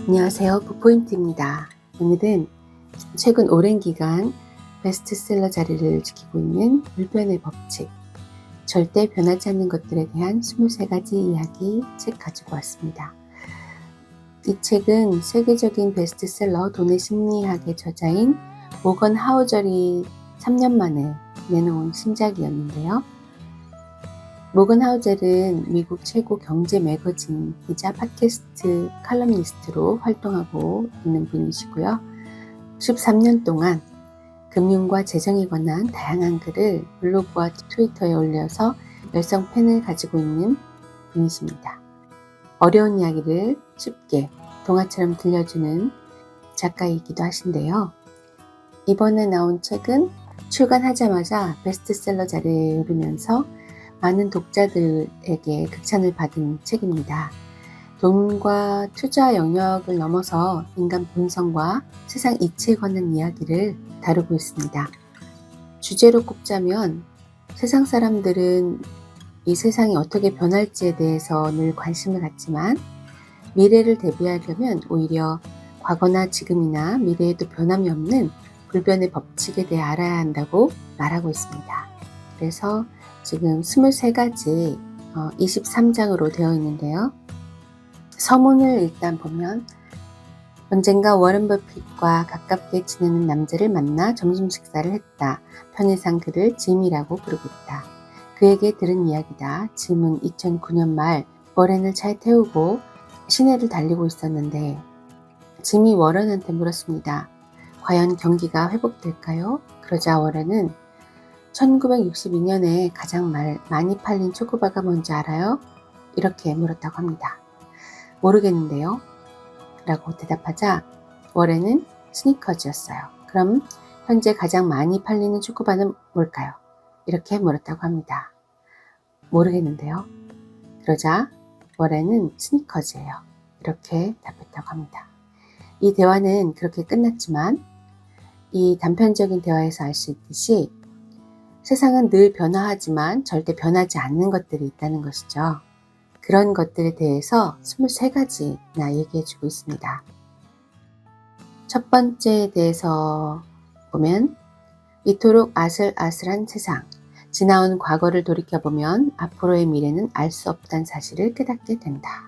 안녕하세요. 북포인트입니다. 오늘은 최근 오랜 기간 베스트셀러 자리를 지키고 있는 불변의 법칙, 절대 변하지 않는 것들에 대한 23가지 이야기 책 가지고 왔습니다. 이 책은 세계적인 베스트셀러 돈의 심리학의 저자인 모건 하우절이 3년 만에 내놓은 신작이었는데요. 모건 하우젤은 미국 최고 경제 매거진 기자 팟캐스트 칼럼니스트로 활동하고 있는 분이시고요. 13년 동안 금융과 재정에 관한 다양한 글을 블로그와 트위터에 올려서 열성 팬을 가지고 있는 분이십니다. 어려운 이야기를 쉽게 동화처럼 들려주는 작가이기도 하신데요. 이번에 나온 책은 출간하자마자 베스트셀러 자리에 오르면서 많은 독자들에게 극찬을 받은 책입니다. 돈과 투자 영역을 넘어서 인간 본성과 세상 이치에 관한 이야기를 다루고 있습니다. 주제로 꼽자면 세상 사람들은 이 세상이 어떻게 변할지에 대해서 늘 관심을 갖지만 미래를 대비하려면 오히려 과거나 지금이나 미래에도 변함이 없는 불변의 법칙에 대해 알아야 한다고 말하고 있습니다. 그래서 지금 23가지 23장으로 되어 있는데요. 서문을 일단 보면 언젠가 워런 버핏과 가깝게 지내는 남자를 만나 점심 식사를 했다. 편의상 그를 짐이라고 부르고 있다. 그에게 들은 이야기다. 짐은 2009년 말 워렌을 차에 태우고 시내를 달리고 있었는데 짐이 워런한테 물었습니다. 과연 경기가 회복될까요? 그러자 워런은 1962년에 가장 많이 팔린 초코바가 뭔지 알아요? 이렇게 물었다고 합니다. 모르겠는데요? 라고 대답하자 워렌은 스니커즈였어요. 그럼 현재 가장 많이 팔리는 초코바는 뭘까요? 이렇게 물었다고 합니다. 모르겠는데요? 그러자 워렌은 스니커즈예요. 이렇게 답했다고 합니다. 이 대화는 그렇게 끝났지만 이 단편적인 대화에서 알 수 있듯이 세상은 늘 변화하지만 절대 변하지 않는 것들이 있다는 것이죠. 그런 것들에 대해서 23가지나 얘기해주고 있습니다. 첫 번째에 대해서 보면 이토록 아슬아슬한 세상, 지나온 과거를 돌이켜보면 앞으로의 미래는 알 수 없다는 사실을 깨닫게 된다.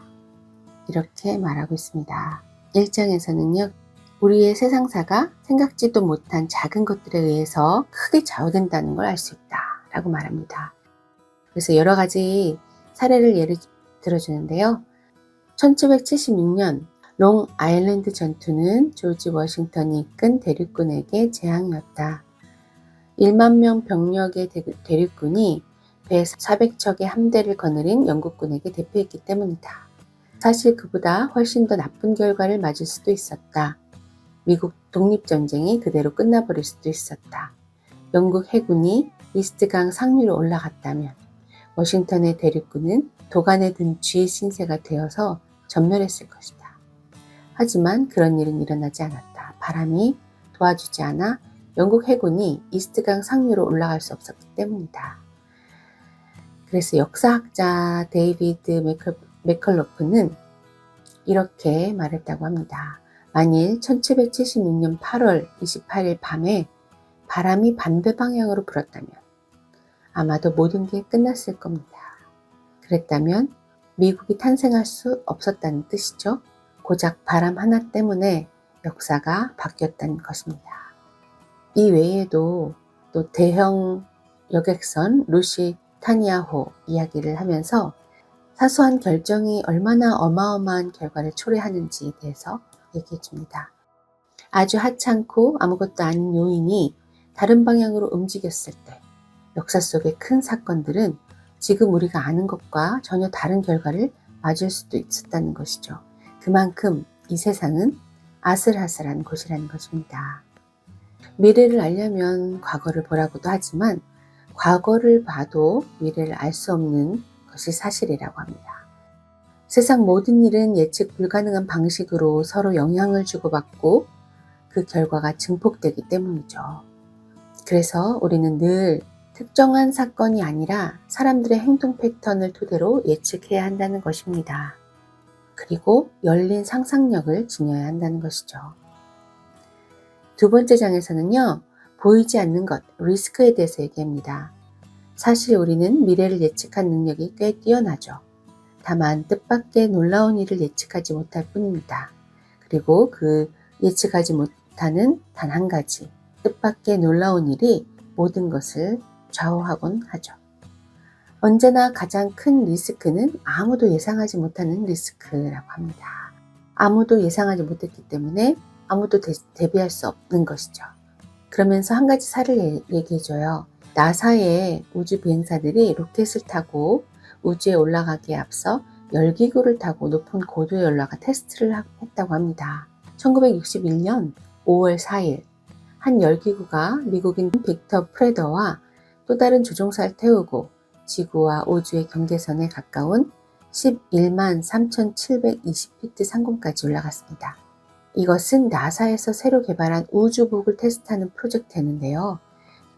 이렇게 말하고 있습니다. 1장에서는요. 우리의 세상사가 생각지도 못한 작은 것들에 의해서 크게 좌우된다는 걸 알 수 있다 라고 말합니다. 그래서 여러 가지 사례를 예를 들어주는데요. 1776년 롱 아일랜드 전투는 조지 워싱턴이 이끈 대륙군에게 재앙이었다. 1만 명 병력의 대륙군이 배 400척의 함대를 거느린 영국군에게 대피했기 때문이다. 사실 그보다 훨씬 더 나쁜 결과를 맞을 수도 있었다. 미국 독립전쟁이 그대로 끝나버릴 수도 있었다. 영국 해군이 이스트강 상류로 올라갔다면 워싱턴의 대륙군은 도간에 든 쥐의 신세가 되어서 전멸했을 것이다. 하지만 그런 일은 일어나지 않았다. 바람이 도와주지 않아 영국 해군이 이스트강 상류로 올라갈 수 없었기 때문이다. 그래서 역사학자 데이비드 맥컬로프는 이렇게 말했다고 합니다. 만일 1776년 8월 28일 밤에 바람이 반대 방향으로 불었다면 아마도 모든 게 끝났을 겁니다. 그랬다면 미국이 탄생할 수 없었다는 뜻이죠. 고작 바람 하나 때문에 역사가 바뀌었다는 것입니다. 이 외에도 또 대형 여객선 루시타니아호 이야기를 하면서 사소한 결정이 얼마나 어마어마한 결과를 초래하는지에 대해서 얘기해 줍니다. 아주 하찮고 아무것도 아닌 요인이 다른 방향으로 움직였을 때 역사 속의 큰 사건들은 지금 우리가 아는 것과 전혀 다른 결과를 맞을 수도 있었다는 것이죠. 그만큼 이 세상은 아슬아슬한 곳이라는 것입니다. 미래를 알려면 과거를 보라고도 하지만 과거를 봐도 미래를 알 수 없는 것이 사실이라고 합니다. 세상 모든 일은 예측 불가능한 방식으로 서로 영향을 주고받고 그 결과가 증폭되기 때문이죠. 그래서 우리는 늘 특정한 사건이 아니라 사람들의 행동 패턴을 토대로 예측해야 한다는 것입니다. 그리고 열린 상상력을 지녀야 한다는 것이죠. 두 번째 장에서는요, 보이지 않는 것, 리스크에 대해서 얘기합니다. 사실 우리는 미래를 예측한 능력이 꽤 뛰어나죠. 다만 뜻밖의 놀라운 일을 예측하지 못할 뿐입니다. 그리고 그 예측하지 못하는 단 한 가지, 뜻밖의 놀라운 일이 모든 것을 좌우하곤 하죠. 언제나 가장 큰 리스크는 아무도 예상하지 못하는 리스크라고 합니다. 아무도 예상하지 못했기 때문에 아무도 대비할 수 없는 것이죠. 그러면서 한 가지 사를 얘기해줘요. 나사의 우주 비행사들이 로켓을 타고 우주에 올라가기에 앞서 열기구를 타고 높은 고도에 올라가 테스트를 했다고 합니다. 1961년 5월 4일 한 열기구가 미국인 빅터 프레더와 또 다른 조종사를 태우고 지구와 우주의 경계선에 가까운 11만 3,720피트 상공까지 올라갔습니다. 이것은 나사에서 새로 개발한 우주복을 테스트하는 프로젝트였는데요.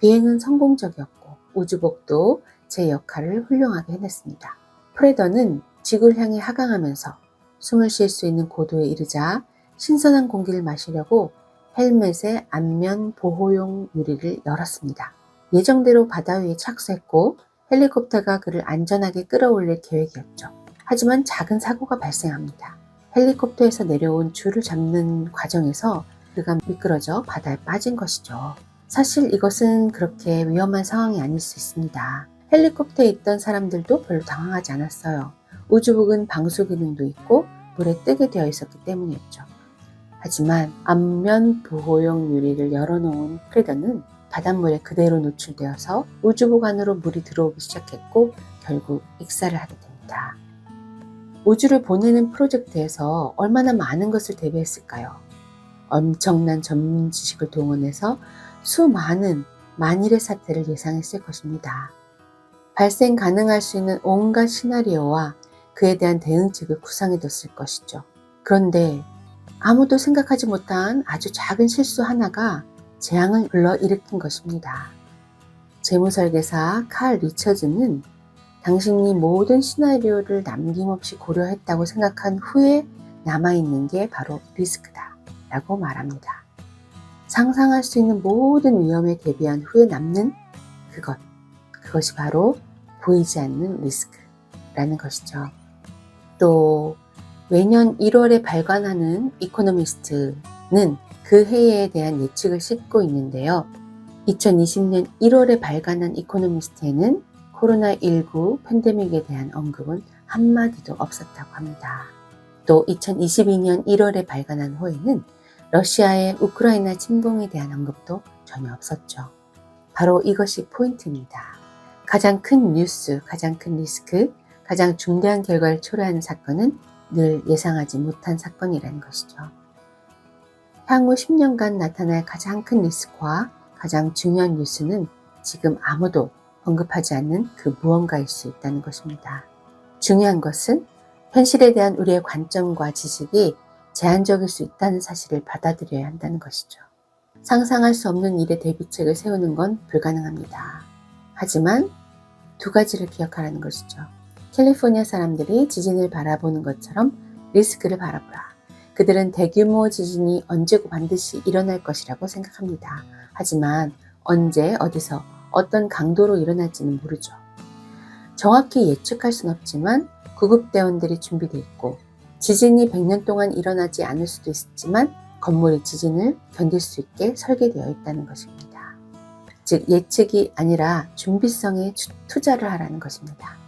비행은 성공적이었고 우주복도 제 역할을 훌륭하게 해냈습니다. 프레더는 지구를 향해 하강하면서 숨을 쉴 수 있는 고도에 이르자 신선한 공기를 마시려고 헬멧의 안면 보호용 유리를 열었습니다. 예정대로 바다 위에 착수했고 헬리콥터가 그를 안전하게 끌어올릴 계획이었죠. 하지만 작은 사고가 발생합니다. 헬리콥터에서 내려온 줄을 잡는 과정에서 그가 미끄러져 바다에 빠진 것이죠. 사실 이것은 그렇게 위험한 상황이 아닐 수 있습니다. 헬리콥터에 있던 사람들도 별로 당황하지 않았어요. 우주복은 방수 기능도 있고 물에 뜨게 되어 있었기 때문이었죠. 하지만 안면 보호용 유리를 열어놓은 프레더는 바닷물에 그대로 노출되어서 우주복 안으로 물이 들어오기 시작했고 결국 익사를 하게 됩니다. 우주를 보내는 프로젝트에서 얼마나 많은 것을 대비했을까요? 엄청난 전문 지식을 동원해서 수많은 만일의 사태를 예상했을 것입니다. 발생 가능할 수 있는 온갖 시나리오와 그에 대한 대응책을 구상해뒀을 것이죠. 그런데 아무도 생각하지 못한 아주 작은 실수 하나가 재앙을 불러일으킨 것입니다. 재무설계사 칼 리처즈는 당신이 모든 시나리오를 남김없이 고려했다고 생각한 후에 남아있는 게 바로 리스크다 라고 말합니다. 상상할 수 있는 모든 위험에 대비한 후에 남는 그것이 바로 보이지 않는 리스크라는 것이죠. 또 매년 1월에 발간하는 이코노미스트는 그 해에 대한 예측을 싣고 있는데요. 2020년 1월에 발간한 이코노미스트에는 코로나19 팬데믹에 대한 언급은 한마디도 없었다고 합니다. 또 2022년 1월에 발간한 호에는 러시아의 우크라이나 침공에 대한 언급도 전혀 없었죠. 바로 이것이 포인트입니다. 가장 큰 뉴스, 가장 큰 리스크, 가장 중대한 결과를 초래하는 사건은 늘 예상하지 못한 사건이라는 것이죠. 향후 10년간 나타날 가장 큰 리스크와 가장 중요한 뉴스는 지금 아무도 언급하지 않는 그 무언가일 수 있다는 것입니다. 중요한 것은 현실에 대한 우리의 관점과 지식이 제한적일 수 있다는 사실을 받아들여야 한다는 것이죠. 상상할 수 없는 일의 대비책을 세우는 건 불가능합니다. 하지만 두 가지를 기억하라는 것이죠. 캘리포니아 사람들이 지진을 바라보는 것처럼 리스크를 바라보라. 그들은 대규모 지진이 언제고 반드시 일어날 것이라고 생각합니다. 하지만 언제, 어디서, 어떤 강도로 일어날지는 모르죠. 정확히 예측할 순 없지만 구급대원들이 준비되어 있고 지진이 100년 동안 일어나지 않을 수도 있지만 건물이 지진을 견딜 수 있게 설계되어 있다는 것입니다. 즉 예측이 아니라 준비성에 투자를 하라는 것입니다.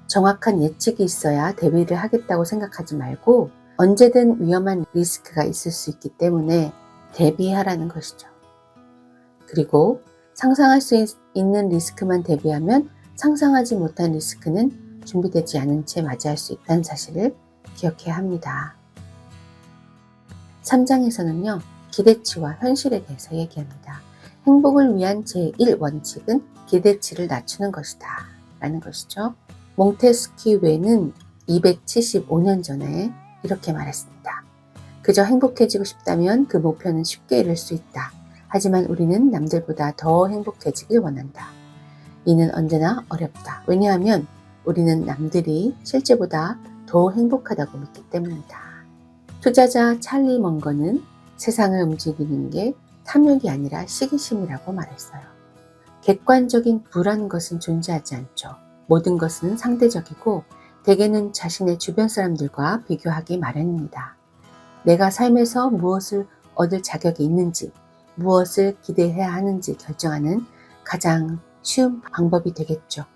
정확한 예측이 있어야 대비를 하겠다고 생각하지 말고 언제든 위험한 리스크가 있을 수 있기 때문에 대비하라는 것이죠. 그리고 상상할 수 있는 리스크만 대비하면 상상하지 못한 리스크는 준비되지 않은 채 맞이할 수 있다는 사실을 기억해야 합니다. 3장에서는요, 기대치와 현실에 대해서 얘기합니다. 행복을 위한 제1원칙은 기대치를 낮추는 것이다 라는 것이죠. 몽테스키웨는 275년 전에 이렇게 말했습니다. 그저 행복해지고 싶다면 그 목표는 쉽게 이룰 수 있다. 하지만 우리는 남들보다 더 행복해지길 원한다. 이는 언제나 어렵다. 왜냐하면 우리는 남들이 실제보다 더 행복하다고 믿기 때문이다. 투자자 찰리 먼거는 세상을 움직이는 게 탐욕이 아니라 시기심이라고 말했어요. 객관적인 부라는 것은 존재하지 않죠. 모든 것은 상대적이고 대개는 자신의 주변 사람들과 비교하기 마련입니다. 내가 삶에서 무엇을 얻을 자격이 있는지, 무엇을 기대해야 하는지 결정하는 가장 쉬운 방법이 되겠죠.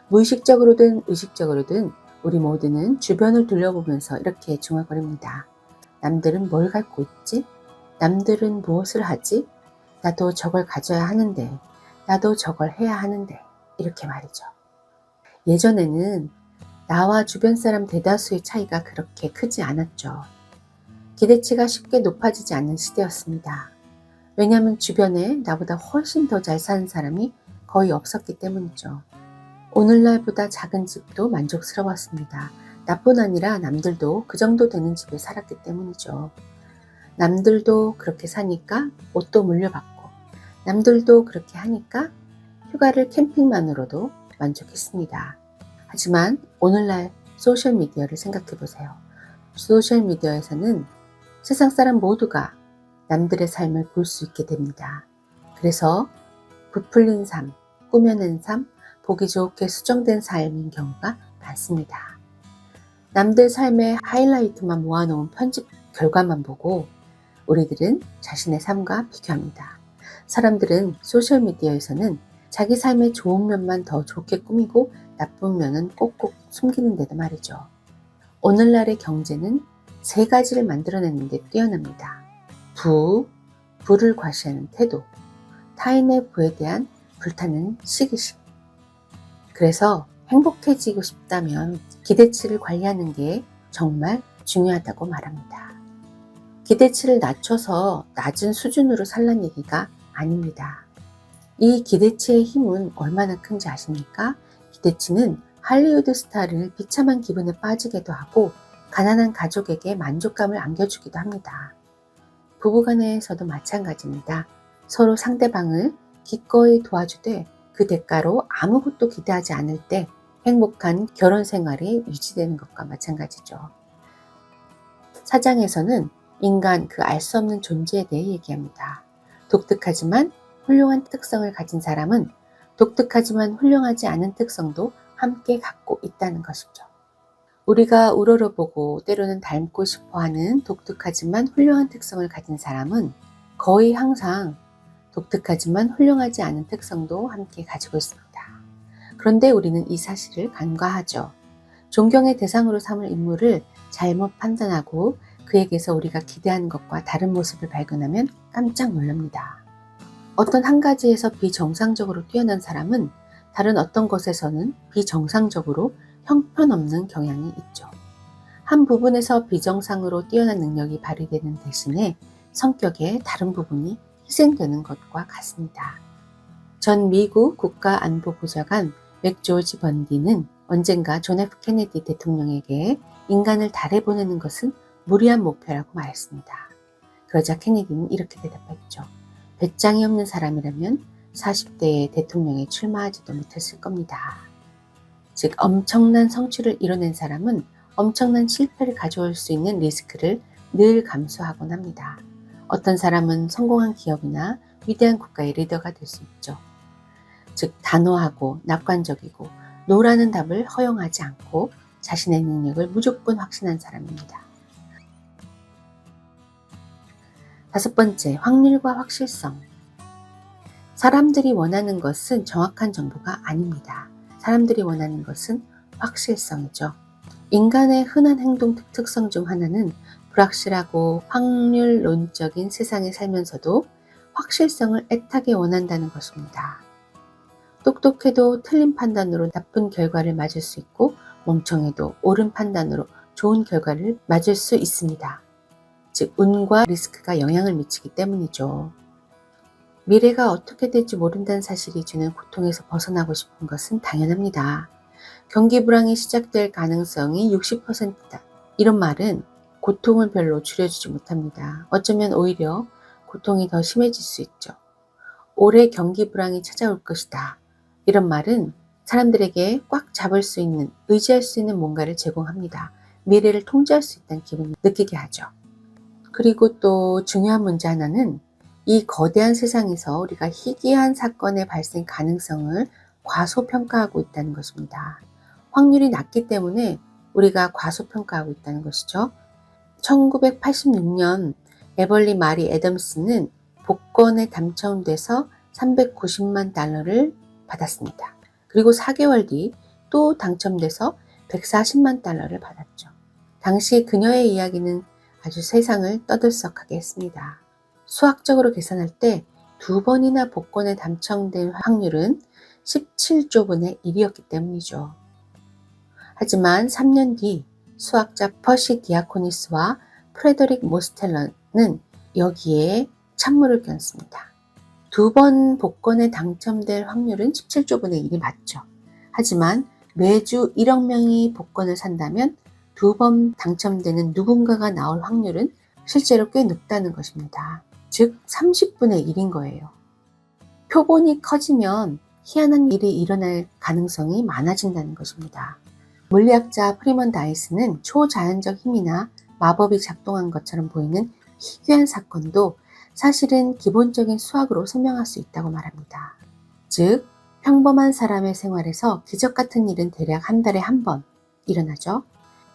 무의식적으로든 의식적으로든 우리 모두는 주변을 둘러보면서 이렇게 중얼거립니다. 남들은 뭘 갖고 있지? 남들은 무엇을 하지? 나도 저걸 가져야 하는데, 나도 저걸 해야 하는데, 이렇게 말이죠. 예전에는 나와 주변 사람 대다수의 차이가 그렇게 크지 않았죠. 기대치가 쉽게 높아지지 않는 시대였습니다. 왜냐하면 주변에 나보다 훨씬 더 잘 사는 사람이 거의 없었기 때문이죠. 오늘날보다 작은 집도 만족스러웠습니다. 나뿐 아니라 남들도 그 정도 되는 집에 살았기 때문이죠. 남들도 그렇게 사니까 옷도 물려받고, 남들도 그렇게 하니까 휴가를 캠핑만으로도 만족했습니다. 하지만 오늘날 소셜미디어를 생각해 보세요. 소셜미디어에서는 세상 사람 모두가 남들의 삶을 볼 수 있게 됩니다. 그래서 부풀린 삶, 꾸며낸 삶, 보기 좋게 수정된 삶인 경우가 많습니다. 남들 삶의 하이라이트만 모아놓은 편집 결과만 보고 우리들은 자신의 삶과 비교합니다. 사람들은 소셜미디어에서는 자기 삶의 좋은 면만 더 좋게 꾸미고 나쁜 면은 꼭꼭 숨기는데도 말이죠. 오늘날의 경제는 세 가지를 만들어내는데 뛰어납니다. 부를 과시하는 태도, 타인의 부에 대한 불타는 시기심. 그래서 행복해지고 싶다면 기대치를 관리하는 게 정말 중요하다고 말합니다. 기대치를 낮춰서 낮은 수준으로 살란 얘기가 아닙니다. 이 기대치의 힘은 얼마나 큰지 아십니까? 기대치는 할리우드 스타를 비참한 기분에 빠지게도 하고 가난한 가족에게 만족감을 안겨주기도 합니다. 부부간에서도 마찬가지입니다. 서로 상대방을 기꺼이 도와주되 그 대가로 아무것도 기대하지 않을 때 행복한 결혼 생활이 유지되는 것과 마찬가지죠. 사장에서는 인간 그 알 수 없는 존재에 대해 얘기합니다. 독특하지만 훌륭한 특성을 가진 사람은 독특하지만 훌륭하지 않은 특성도 함께 갖고 있다는 것이죠. 우리가 우러러보고 때로는 닮고 싶어하는 독특하지만 훌륭한 특성을 가진 사람은 거의 항상 독특하지만 훌륭하지 않은 특성도 함께 가지고 있습니다. 그런데 우리는 이 사실을 간과하죠. 존경의 대상으로 삼을 인물을 잘못 판단하고 그에게서 우리가 기대하는 것과 다른 모습을 발견하면 깜짝 놀랍니다. 어떤 한 가지에서 비정상적으로 뛰어난 사람은 다른 어떤 것에서는 비정상적으로 형편없는 경향이 있죠. 한 부분에서 비정상으로 뛰어난 능력이 발휘되는 대신에 성격의 다른 부분이 희생되는 것과 같습니다. 전 미국 국가안보보좌관 맥조지 번디는 언젠가 존 F 케네디 대통령에게 인간을 달에 보내는 것은 무리한 목표라고 말했습니다. 그러자 케네디는 이렇게 대답했죠. 배짱이 없는 사람이라면 40대에 대통령에 출마하지도 못했을 겁니다. 즉 엄청난 성취를 이뤄낸 사람은 엄청난 실패를 가져올 수 있는 리스크를 늘 감수하곤 합니다. 어떤 사람은 성공한 기업이나 위대한 국가의 리더가 될 수 있죠. 즉 단호하고 낙관적이고 노라는 답을 허용하지 않고 자신의 능력을 무조건 확신한 사람입니다. 5번째, 확률과 확실성. 사람들이 원하는 것은 정확한 정보가 아닙니다. 사람들이 원하는 것은 확실성이죠. 인간의 흔한 행동 특성 중 하나는 불확실하고 확률론적인 세상에 살면서도 확실성을 애타게 원한다는 것입니다. 똑똑해도 틀린 판단으로 나쁜 결과를 맞을 수 있고 멍청해도 옳은 판단으로 좋은 결과를 맞을 수 있습니다. 즉 운과 리스크가 영향을 미치기 때문이죠. 미래가 어떻게 될지 모른다는 사실이 주는 고통에서 벗어나고 싶은 것은 당연합니다. 경기 불황이 시작될 가능성이 60%다. 이런 말은 고통을 별로 줄여주지 못합니다. 어쩌면 오히려 고통이 더 심해질 수 있죠. 올해 경기 불황이 찾아올 것이다. 이런 말은 사람들에게 꽉 잡을 수 있는, 의지할 수 있는 뭔가를 제공합니다. 미래를 통제할 수 있다는 기분을 느끼게 하죠. 그리고 또 중요한 문제 하나는 이 거대한 세상에서 우리가 희귀한 사건의 발생 가능성을 과소평가하고 있다는 것입니다. 확률이 낮기 때문에 우리가 과소평가하고 있다는 것이죠. 1986년 에벌리 마리 애덤스는 복권에 당첨돼서 390만 달러를 받았습니다. 그리고 4개월 뒤 또 당첨돼서 140만 달러를 받았죠. 당시 그녀의 이야기는 아주 세상을 떠들썩하게 했습니다. 수학적으로 계산할 때 2번이나 복권에 당첨된 확률은 17조 분의 1이었기 때문이죠. 하지만 3년 뒤 수학자 퍼시 디아코니스와 프레더릭 모스텔러는 여기에 찬물을 끼얹습니다. 2번 복권에 당첨될 확률은 17조 분의 1이 맞죠. 하지만 매주 1억 명이 복권을 산다면 2번 당첨되는 누군가가 나올 확률은 실제로 꽤 높다는 것입니다. 즉 30분의 1인 거예요. 표본이 커지면 희한한 일이 일어날 가능성이 많아진다는 것입니다. 물리학자 프리먼 다이스는 초자연적 힘이나 마법이 작동한 것처럼 보이는 희귀한 사건도 사실은 기본적인 수학으로 설명할 수 있다고 말합니다. 즉, 평범한 사람의 생활에서 기적 같은 일은 대략 한 달에 한 번 일어나죠.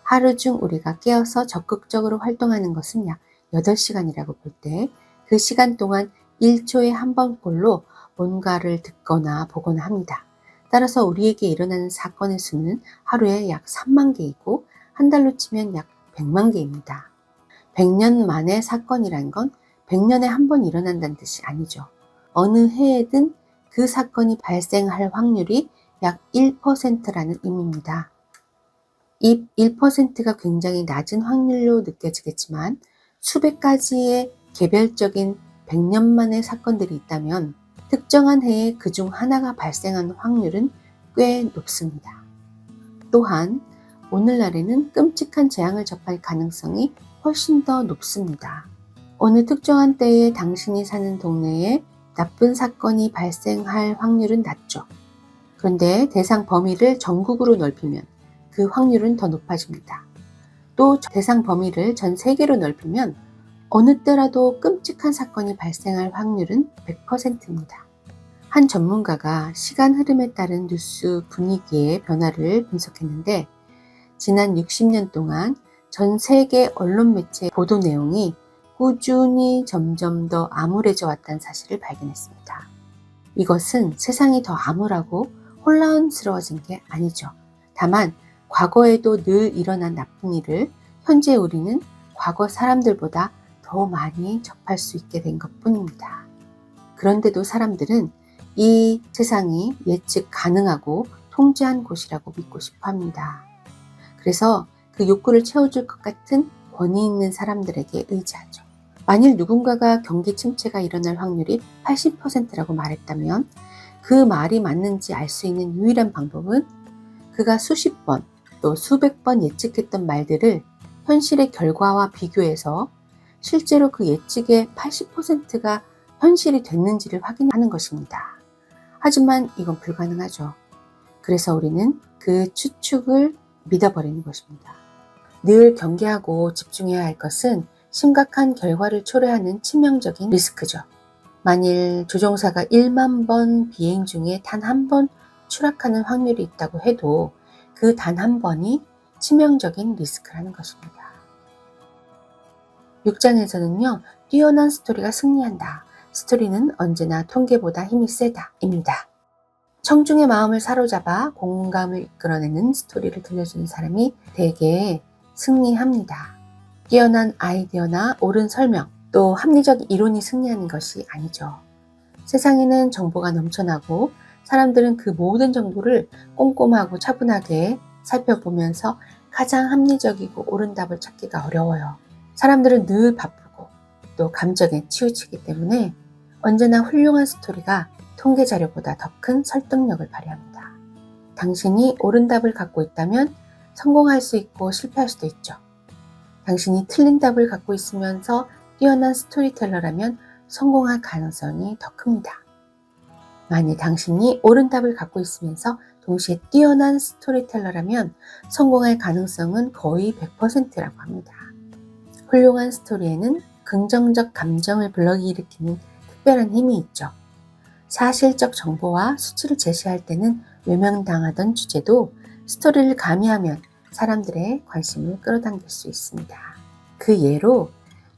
하루 중 우리가 깨어서 적극적으로 활동하는 것은 약 8시간이라고 볼 때 그 시간 동안 1초에 한 번꼴로 뭔가를 듣거나 보거나 합니다. 따라서 우리에게 일어나는 사건의 수는 하루에 약 3만 개이고 한 달로 치면 약 100만 개입니다. 100년 만의 사건이란 건 100년에 한 번 일어난다는 뜻이 아니죠. 어느 해에든 그 사건이 발생할 확률이 약 1%라는 의미입니다. 이 1%가 굉장히 낮은 확률로 느껴지겠지만 수백 가지의 개별적인 100년 만의 사건들이 있다면 특정한 해에 그중 하나가 발생하는 확률은 꽤 높습니다. 또한 오늘날에는 끔찍한 재앙을 접할 가능성이 훨씬 더 높습니다. 어느 특정한 때에 당신이 사는 동네에 나쁜 사건이 발생할 확률은 낮죠. 그런데 대상 범위를 전국으로 넓히면 그 확률은 더 높아집니다. 또 대상 범위를 전 세계로 넓히면 어느 때라도 끔찍한 사건이 발생할 확률은 100%입니다. 한 전문가가 시간 흐름에 따른 뉴스 분위기의 변화를 분석했는데 지난 60년 동안 전 세계 언론 매체 보도 내용이 꾸준히 점점 더 암울해져 왔다는 사실을 발견했습니다. 이것은 세상이 더 암울하고 혼란스러워진 게 아니죠. 다만 과거에도 늘 일어난 나쁜 일을 현재 우리는 과거 사람들보다 더 많이 접할 수 있게 된 것뿐입니다. 그런데도 사람들은 이 세상이 예측 가능하고 통제한 곳이라고 믿고 싶어 합니다. 그래서 그 욕구를 채워줄 것 같은 권위 있는 사람들에게 의지하죠. 만일 누군가가 경기 침체가 일어날 확률이 80%라고 말했다면 그 말이 맞는지 알 수 있는 유일한 방법은 그가 수십 번 또 수백 번 예측했던 말들을 현실의 결과와 비교해서 실제로 그 예측의 80%가 현실이 됐는지를 확인하는 것입니다. 하지만 이건 불가능하죠. 그래서 우리는 그 추측을 믿어버리는 것입니다. 늘 경계하고 집중해야 할 것은 심각한 결과를 초래하는 치명적인 리스크죠. 만일 조종사가 1만 번 비행 중에 단 한 번 추락하는 확률이 있다고 해도 그 단 한 번이 치명적인 리스크라는 것입니다. 6장에서는요, 뛰어난 스토리가 승리한다. 스토리는 언제나 통계보다 힘이 세다. 입니다. 청중의 마음을 사로잡아 공감을 이끌어내는 스토리를 들려주는 사람이 대개 승리합니다. 뛰어난 아이디어나 옳은 설명, 또 합리적 이론이 승리하는 것이 아니죠. 세상에는 정보가 넘쳐나고 사람들은 그 모든 정보를 꼼꼼하고 차분하게 살펴보면서 가장 합리적이고 옳은 답을 찾기가 어려워요. 사람들은 늘 바쁘고 또 감정에 치우치기 때문에 언제나 훌륭한 스토리가 통계 자료보다 더 큰 설득력을 발휘합니다. 당신이 옳은 답을 갖고 있다면 성공할 수 있고 실패할 수도 있죠. 당신이 틀린 답을 갖고 있으면서 뛰어난 스토리텔러라면 성공할 가능성이 더 큽니다. 만일 당신이 옳은 답을 갖고 있으면서 동시에 뛰어난 스토리텔러라면 성공할 가능성은 거의 100%라고 합니다. 훌륭한 스토리에는 긍정적 감정을 불러일으키는 특별한 힘이 있죠. 사실적 정보와 수치를 제시할 때는 외면당하던 주제도 스토리를 가미하면 사람들의 관심을 끌어당길 수 있습니다. 그 예로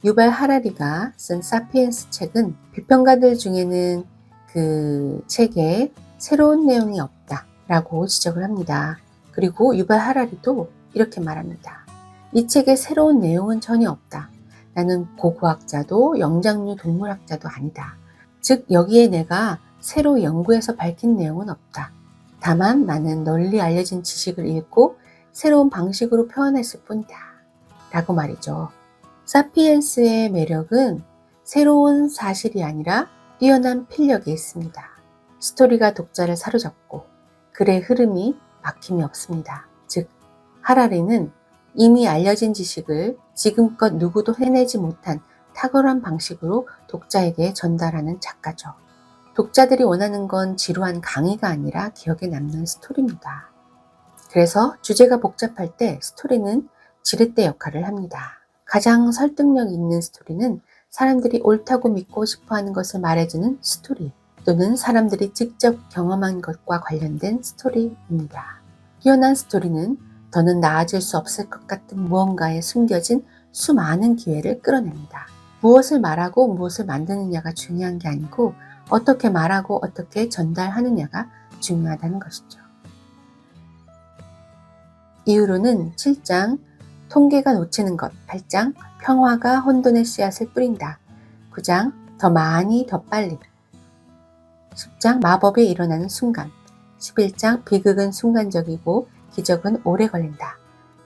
유발 하라리가 쓴 사피엔스 책은 비평가들 중에는 그 책에 새로운 내용이 없다 라고 지적을 합니다. 그리고 유발 하라리도 이렇게 말합니다. 이 책에 새로운 내용은 전혀 없다. 나는 고고학자도 영장류 동물학자도 아니다. 즉 여기에 내가 새로 연구해서 밝힌 내용은 없다. 다만 나는 널리 알려진 지식을 읽고 새로운 방식으로 표현했을 뿐이다. 라고 말이죠. 사피엔스의 매력은 새로운 사실이 아니라 뛰어난 필력에 있습니다. 스토리가 독자를 사로잡고 글의 흐름이 막힘이 없습니다. 즉 하라리는 이미 알려진 지식을 지금껏 누구도 해내지 못한 탁월한 방식으로 독자에게 전달하는 작가죠. 독자들이 원하는 건 지루한 강의가 아니라 기억에 남는 스토리입니다. 그래서 주제가 복잡할 때 스토리는 지렛대 역할을 합니다. 가장 설득력 있는 스토리는 사람들이 옳다고 믿고 싶어하는 것을 말해주는 스토리 또는 사람들이 직접 경험한 것과 관련된 스토리입니다. 뛰어난 스토리는 더는 나아질 수 없을 것 같은 무언가에 숨겨진 수많은 기회를 끌어냅니다. 무엇을 말하고 무엇을 만드느냐가 중요한 게 아니고 어떻게 말하고 어떻게 전달하느냐가 중요하다는 것이죠. 이후로는 7장 통계가 놓치는 것, 8장 평화가 혼돈의 씨앗을 뿌린다, 9장 더 많이 더 빨리, 10장 마법이 일어나는 순간, 11장 비극은 순간적이고 기적은 오래 걸린다,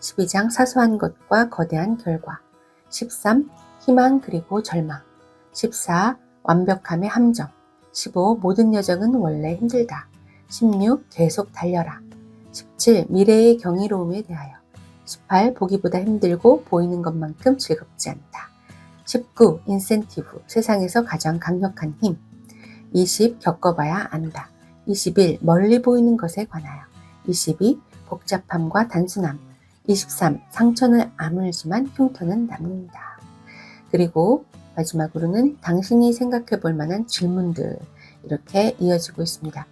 12장 사소한 것과 거대한 결과, 13 희망 그리고 절망, 14 완벽함의 함정, 15 모든 여정은 원래 힘들다, 16 계속 달려라, 17 미래의 경이로움에 대하여, 18 보기보다 힘들고 보이는 것만큼 즐겁지 않다, 19 인센티브 세상에서 가장 강력한 힘, 20 겪어봐야 안다, 21 멀리 보이는 것에 관하여, 22 복잡함과 단순함, 23 상처는 아물지만 흉터는 남는다. 그리고 마지막으로는 당신이 생각해 볼 만한 질문들 이렇게 이어지고 있습니다.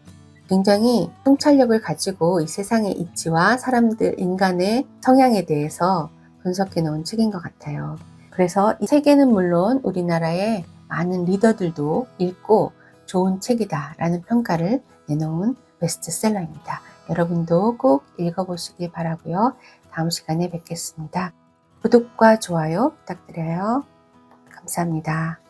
굉장히 통찰력을 가지고 이 세상의 이치와 사람들, 인간의 성향에 대해서 분석해 놓은 책인 것 같아요. 그래서 이 책에는 물론 우리나라의 많은 리더들도 읽고 좋은 책이다 라는 평가를 내놓은 베스트셀러입니다. 여러분도 꼭 읽어보시길 바라고요. 다음 시간에 뵙겠습니다. 구독과 좋아요 부탁드려요. 감사합니다.